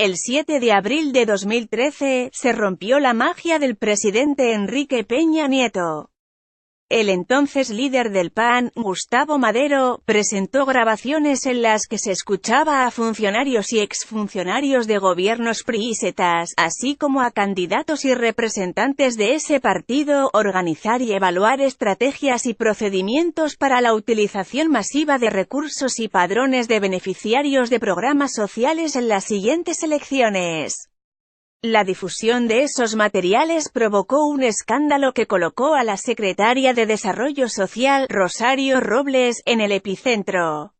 El 7 de abril de 2013, se rompió la magia del presidente Enrique Peña Nieto. El entonces líder del PAN, Gustavo Madero, presentó grabaciones en las que se escuchaba a funcionarios y exfuncionarios de gobiernos priisetas, así como a candidatos y representantes de ese partido, organizar y evaluar estrategias y procedimientos para la utilización masiva de recursos y padrones de beneficiarios de programas sociales en las siguientes elecciones. La difusión de esos materiales provocó un escándalo que colocó a la secretaria de Desarrollo Social, Rosario Robles, en el epicentro.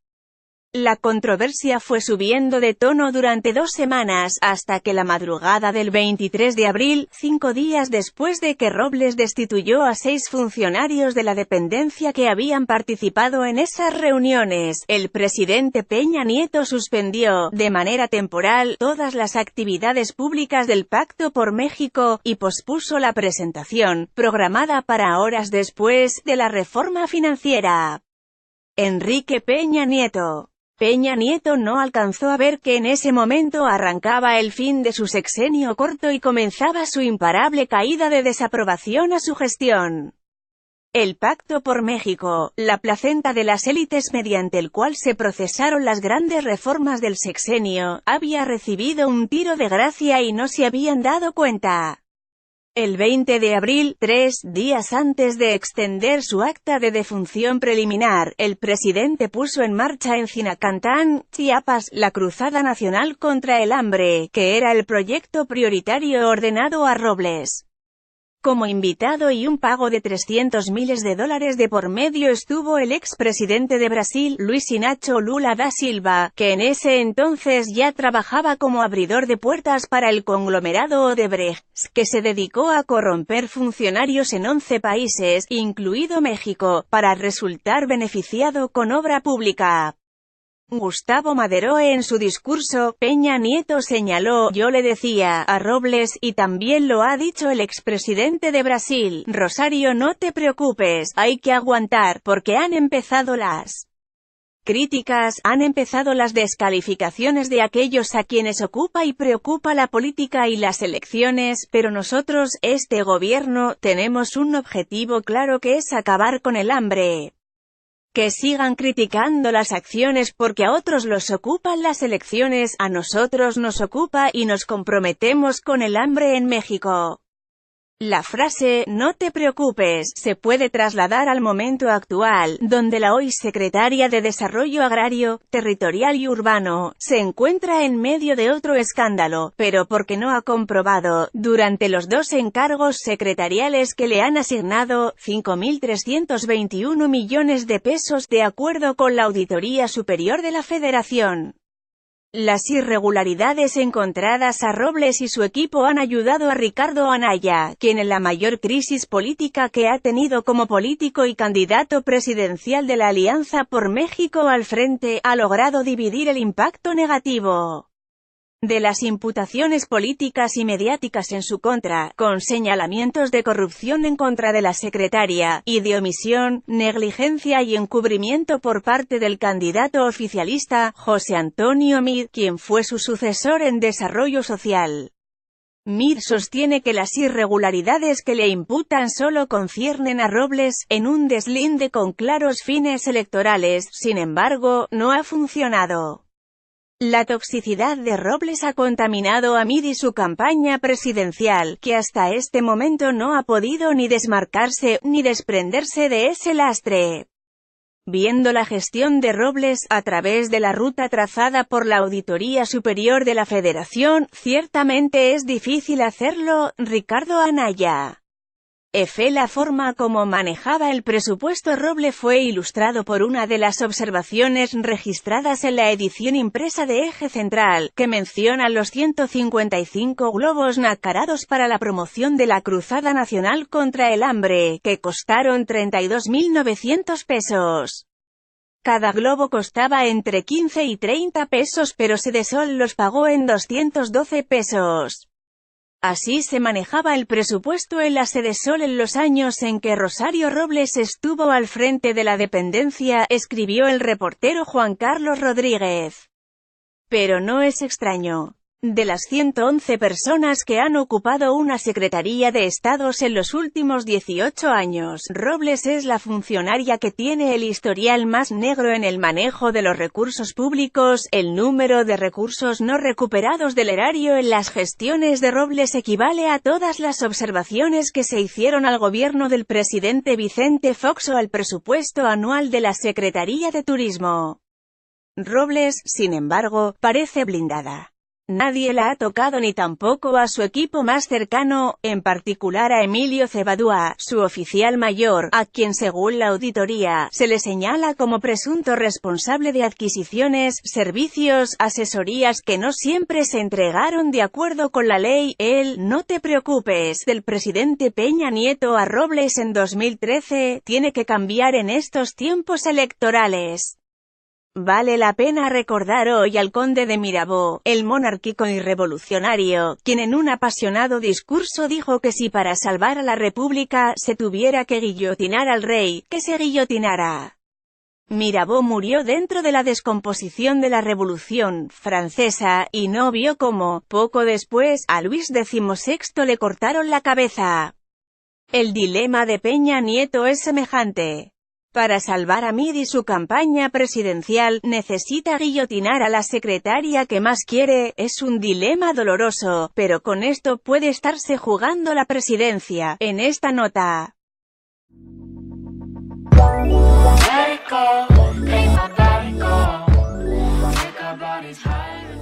La controversia fue subiendo de tono durante 2 semanas, hasta que la madrugada del 23 de abril, 5 días después de que Robles destituyó a 6 funcionarios de la dependencia que habían participado en esas reuniones, el presidente Peña Nieto suspendió, de manera temporal, todas las actividades públicas del Pacto por México, y pospuso la presentación, programada para horas después, de la reforma financiera. Enrique Peña Nieto. Peña Nieto no alcanzó a ver que en ese momento arrancaba el fin de su sexenio corto y comenzaba su imparable caída de desaprobación a su gestión. El Pacto por México, la placenta de las élites mediante el cual se procesaron las grandes reformas del sexenio, había recibido un tiro de gracia y no se habían dado cuenta. El 20 de abril, 3 días antes de extender su acta de defunción preliminar, el presidente puso en marcha en Zinacantán, Chiapas, la Cruzada Nacional contra el Hambre, que era el proyecto prioritario ordenado a Robles. Como invitado y un pago de $300 miles de por medio estuvo el expresidente de Brasil, Luiz Inácio Lula da Silva, que en ese entonces ya trabajaba como abridor de puertas para el conglomerado Odebrecht, que se dedicó a corromper funcionarios en 11 países, incluido México, para resultar beneficiado con obra pública. Gustavo Madero en su discurso, Peña Nieto señaló, yo le decía a Robles, y también lo ha dicho el expresidente de Brasil, Rosario no te preocupes, hay que aguantar, porque han empezado las críticas, han empezado las descalificaciones de aquellos a quienes ocupa y preocupa la política y las elecciones, pero nosotros, este gobierno, tenemos un objetivo claro que es acabar con el hambre. Que sigan criticando las acciones porque a otros los ocupan las elecciones, a nosotros nos ocupa y nos comprometemos con el hambre en México. La frase, no te preocupes, se puede trasladar al momento actual, donde la hoy secretaria de Desarrollo Agrario, Territorial y Urbano, se encuentra en medio de otro escándalo, pero porque no ha comprobado, durante los 2 encargos secretariales que le han asignado, 5.321 millones de pesos de acuerdo con la Auditoría Superior de la Federación. Las irregularidades encontradas a Robles y su equipo han ayudado a Ricardo Anaya, quien en la mayor crisis política que ha tenido como político y candidato presidencial de la Alianza por México al frente, ha logrado dividir el impacto negativo de las imputaciones políticas y mediáticas en su contra, con señalamientos de corrupción en contra de la secretaria, y de omisión, negligencia y encubrimiento por parte del candidato oficialista, José Antonio Meade, quien fue su sucesor en Desarrollo Social. Meade sostiene que las irregularidades que le imputan solo conciernen a Robles, en un deslinde con claros fines electorales, sin embargo, no ha funcionado. La toxicidad de Robles ha contaminado a Meade y su campaña presidencial, que hasta este momento no ha podido ni desmarcarse, ni desprenderse de ese lastre. Viendo la gestión de Robles, a través de la ruta trazada por la Auditoría Superior de la Federación, ciertamente es difícil hacerlo, Ricardo Anaya. La forma como manejaba el presupuesto Robles fue ilustrado por una de las observaciones registradas en la edición impresa de Eje Central, que menciona los 155 globos nacarados para la promoción de la Cruzada Nacional contra el Hambre, que costaron 32.900 pesos. Cada globo costaba entre 15 y 30 pesos, pero Sedesol los pagó en 212 pesos. Así se manejaba el presupuesto en la Sedesol en los años en que Rosario Robles estuvo al frente de la dependencia, escribió el reportero Juan Carlos Rodríguez. Pero no es extraño. De las 111 personas que han ocupado una Secretaría de Estado en los últimos 18 años, Robles es la funcionaria que tiene el historial más negro en el manejo de los recursos públicos. El número de recursos no recuperados del erario en las gestiones de Robles equivale a todas las observaciones que se hicieron al gobierno del presidente Vicente Fox o al presupuesto anual de la Secretaría de Turismo. Robles, sin embargo, parece blindada. Nadie la ha tocado ni tampoco a su equipo más cercano, en particular a Emilio Cebadúa, su oficial mayor, a quien según la auditoría, se le señala como presunto responsable de adquisiciones, servicios, asesorías que no siempre se entregaron de acuerdo con la ley. El "no te preocupes" del presidente Peña Nieto a Robles en 2013, tiene que cambiar en estos tiempos electorales. Vale la pena recordar hoy al conde de Mirabeau, el monárquico y revolucionario, quien en un apasionado discurso dijo que si para salvar a la República se tuviera que guillotinar al rey, que se guillotinara. Mirabeau murió dentro de la descomposición de la Revolución Francesa, y no vio cómo, poco después, a Luis XVI le cortaron la cabeza. El dilema de Peña Nieto es semejante. Para salvar a Mir y su campaña presidencial, necesita guillotinar a la secretaria que más quiere. Es un dilema doloroso, pero con esto puede estarse jugando la presidencia. En esta nota. Let it go, let my body go. Take our bodies higher.